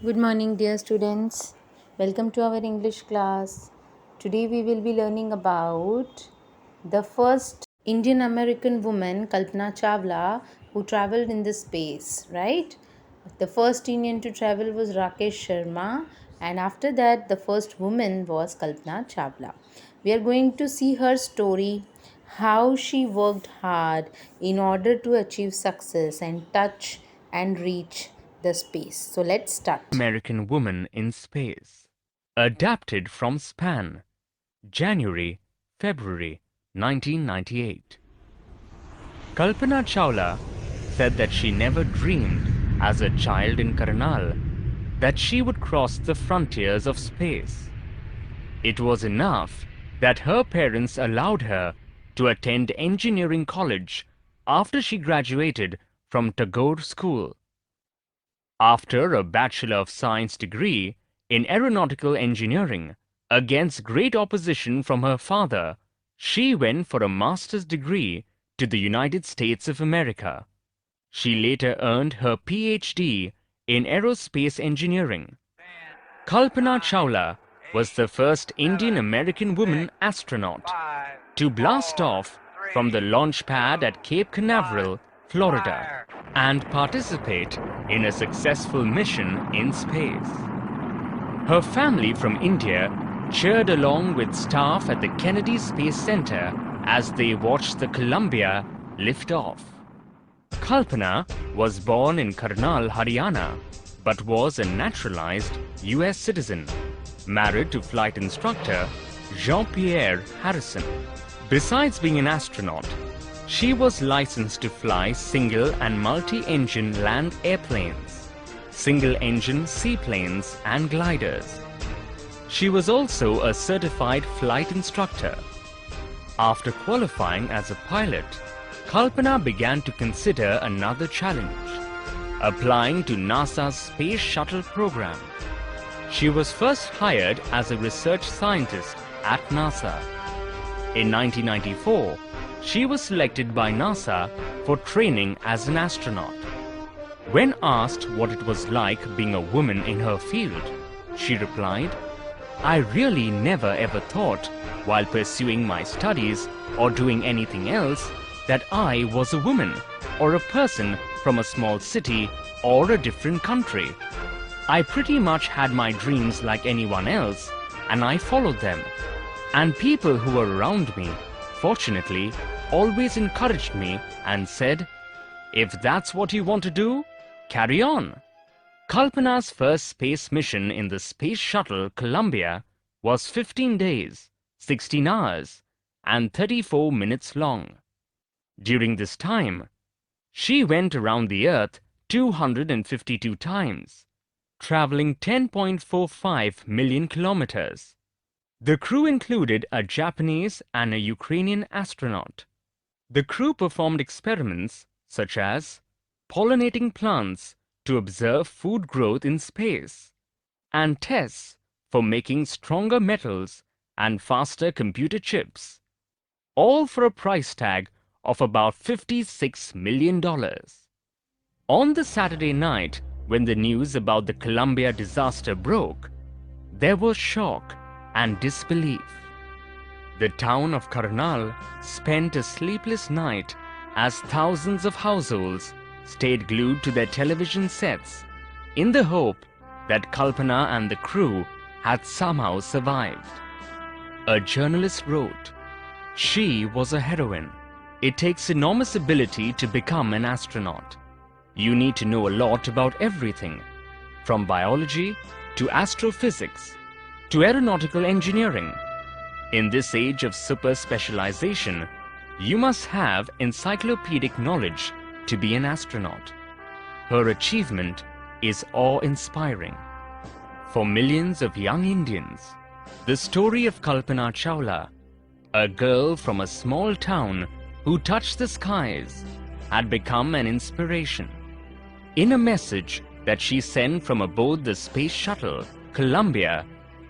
Good morning, dear students. Welcome to our English class. Today we will be learning about the first Indian American woman, Kalpana Chawla, who traveled in the space, right? The first Indian to travel was Rakesh Sharma, and after that, the first woman was Kalpana Chawla. We are going to see her story, how she worked hard in order to achieve success and touch and reach the space. So let's start. American Woman in Space. Adapted from Span. January, February 1998. Kalpana Chawla said that she never dreamed as a child in Karnal that she would cross the frontiers of space. It was enough that her parents allowed her to attend engineering college after she graduated from Tagore School. After a Bachelor of Science degree in aeronautical engineering, against great opposition from her father, she went for a master's degree to the United States of America. She later earned her PhD in aerospace engineering. Kalpana Chawla was the first Indian American woman astronaut to blast off from the launch pad at Cape Canaveral, Florida, and participate in a successful mission in space. Her family from India cheered along with staff at the Kennedy Space Center as they watched the Columbia lift off. Kalpana was born in Karnal, Haryana, but was a naturalized US citizen, married to flight instructor Jean-Pierre Harrison. Besides being an astronaut, she was licensed to fly single and multi-engine land airplanes, single-engine seaplanes and gliders. She was also a certified flight instructor. After qualifying as a pilot, Kalpana began to consider another challenge, applying to NASA's Space Shuttle program. She was first hired as a research scientist at NASA. In 1994, she was selected by NASA for training as an astronaut. When asked what it was like being a woman in her field, she replied, "I really never ever thought, while pursuing my studies or doing anything else, that I was a woman or a person from a small city or a different country. I pretty much had my dreams like anyone else, and I followed them. And people who were around me, fortunately, always encouraged me and said, 'If that's what you want to do, carry on.'" Kalpana's first space mission in the Space Shuttle Columbia was 15 days, 16 hours, and 34 minutes long. During this time, she went around the Earth 252 times, traveling 10.45 million kilometers. The crew included a Japanese and a Ukrainian astronaut. The crew performed experiments such as pollinating plants to observe food growth in space, and tests for making stronger metals and faster computer chips, all for a price tag of about $56 million. On the Saturday night, when the news about the Columbia disaster broke, there was shock and disbelief. The town of Karnal spent a sleepless night as thousands of households stayed glued to their television sets in the hope that Kalpana and the crew had somehow survived. A journalist wrote, "She was a heroine. It takes enormous ability to become an astronaut. You need to know a lot about everything, from biology to astrophysics to aeronautical engineering. In this age of super specialization, you must have encyclopedic knowledge to be an astronaut." Her achievement is awe-inspiring. For millions of young Indians, the story of Kalpana Chawla, a girl from a small town who touched the skies, had become an inspiration. In a message that she sent from aboard the Space Shuttle Columbia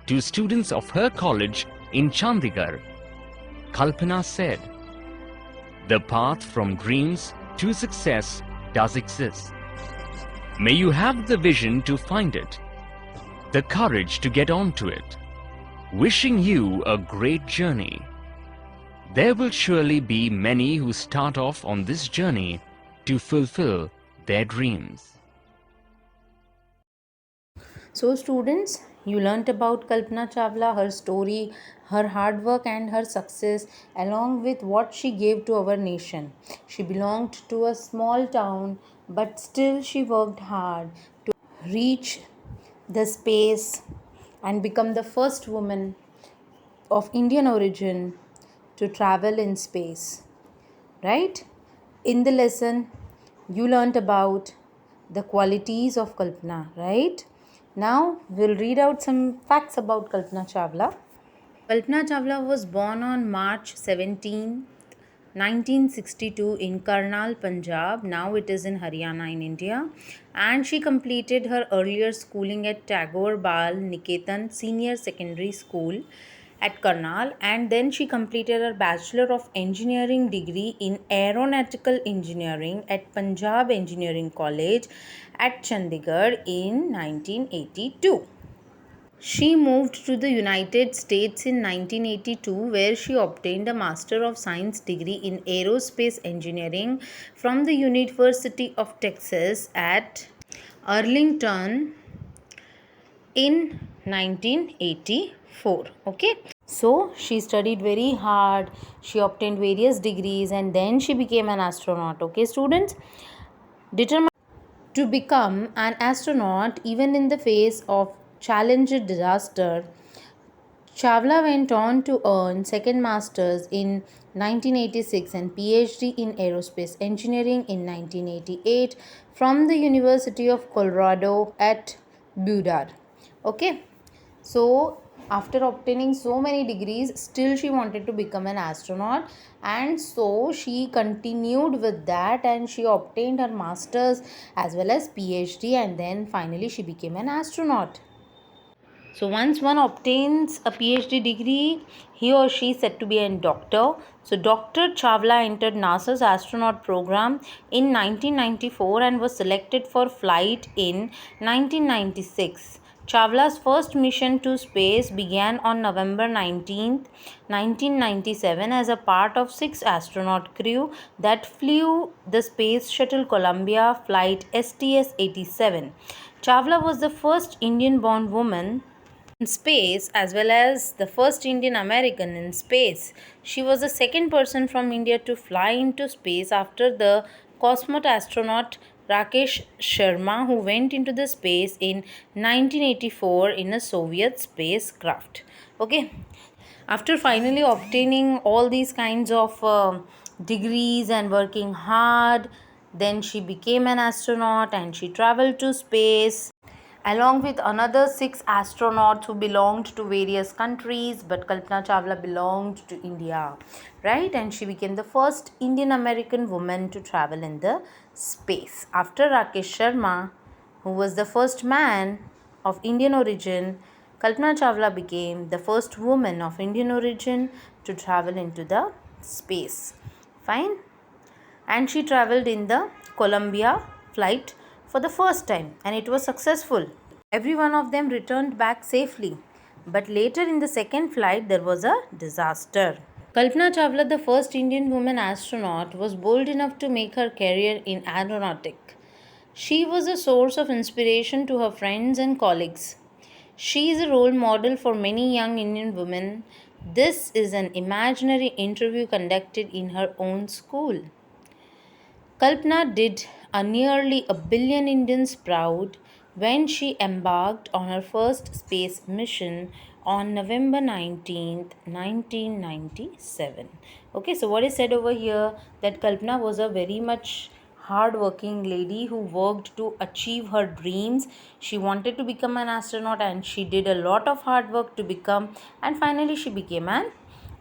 to students of her college in Chandigarh, Kalpana said, "The path from dreams to success does exist. May you have the vision to find it the courage to get onto it. Wishing you a great journey. There will surely be many who start off on this journey to fulfill their dreams. So students, you learnt about Kalpana Chawla, her story, her hard work and her success, along with what she gave to our nation. She belonged to a small town, but still she worked hard to reach the space and become the first woman of Indian origin to travel in space. Right? In the lesson, you learnt about the qualities of Kalpana, right? Now we'll read out some facts about Kalpana Chawla. Kalpana Chawla was born on March 17, 1962 in Karnal, Punjab. Now it is in Haryana in India. And she completed her earlier schooling at Tagore Bal Niketan Senior Secondary School at Karnal, and then she completed her Bachelor of Engineering degree in Aeronautical Engineering at Punjab Engineering College at Chandigarh in 1982. She moved to the United States in 1982, where she obtained a Master of Science degree in Aerospace Engineering from the University of Texas at Arlington in 1984. Okay, so she studied very hard, she obtained various degrees, and then she became an astronaut. Okay, students, determined to become an astronaut even in the face of challenge disaster, Chawla went on to earn second masters in 1986 and PhD in aerospace engineering in 1988 from the University of Colorado at Boulder. Okay, so after obtaining so many degrees, still she wanted to become an astronaut, and so she continued with that and she obtained her masters as well as PhD, and then finally she became an astronaut. So once one obtains a PhD degree, he or she is said to be a doctor. So Dr. Chawla entered NASA's astronaut program in 1994 and was selected for flight in 1996. Chawla's first mission to space began on November 19, 1997 as a part of 6 astronaut crew that flew the Space Shuttle Columbia flight STS-87. Chawla was the first Indian-born woman in space as well as the first Indian American in space. She was the second person from India to fly into space after the cosmonaut astronaut Rakesh Sharma, who went into the space in 1984 in a Soviet spacecraft. Okay, after finally obtaining all these kinds of degrees and working hard, then she became an astronaut and she traveled to space along with another 6 astronauts who belonged to various countries, but Kalpana Chawla belonged to India, right? And she became the first Indian American woman to travel in the space. After Rakesh Sharma, who was the first man of Indian origin, Kalpana Chawla became the first woman of Indian origin to travel into the space. Fine? And she traveled in the Columbia flight for the first time and it was successful. Every one of them returned back safely. But later in the second flight, there was a disaster. Kalpana Chawla, the first Indian woman astronaut, was bold enough to make her career in aeronautics. She was a source of inspiration to her friends and colleagues. She is a role model for many young Indian women. This is an imaginary interview conducted in her own school. Kalpana did a nearly a billion Indians proud when she embarked on her first space mission on November 19, 1997. Okay, so what is said over here that Kalpana was a very much hard-working lady who worked to achieve her dreams. She wanted to become an astronaut and she did a lot of hard work to become, and finally she became an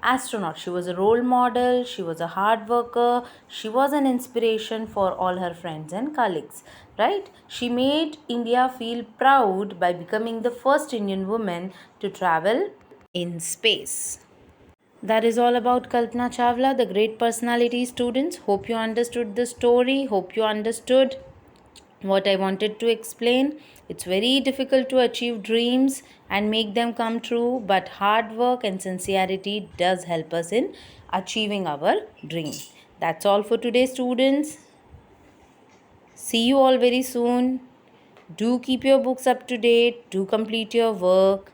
astronaut. She was a role model, she was a hard worker, she was an inspiration for all her friends and colleagues, right? She made India feel proud by becoming the first Indian woman to travel in space. That is all about Kalpana Chawla, the great personality. Students, hope you understood the story, hope you understood what I wanted to explain. It's very difficult to achieve dreams and make them come true, but hard work and sincerity does help us in achieving our dream. That's all for today, students. See you all very soon. Do keep your books up to date. Do complete your work.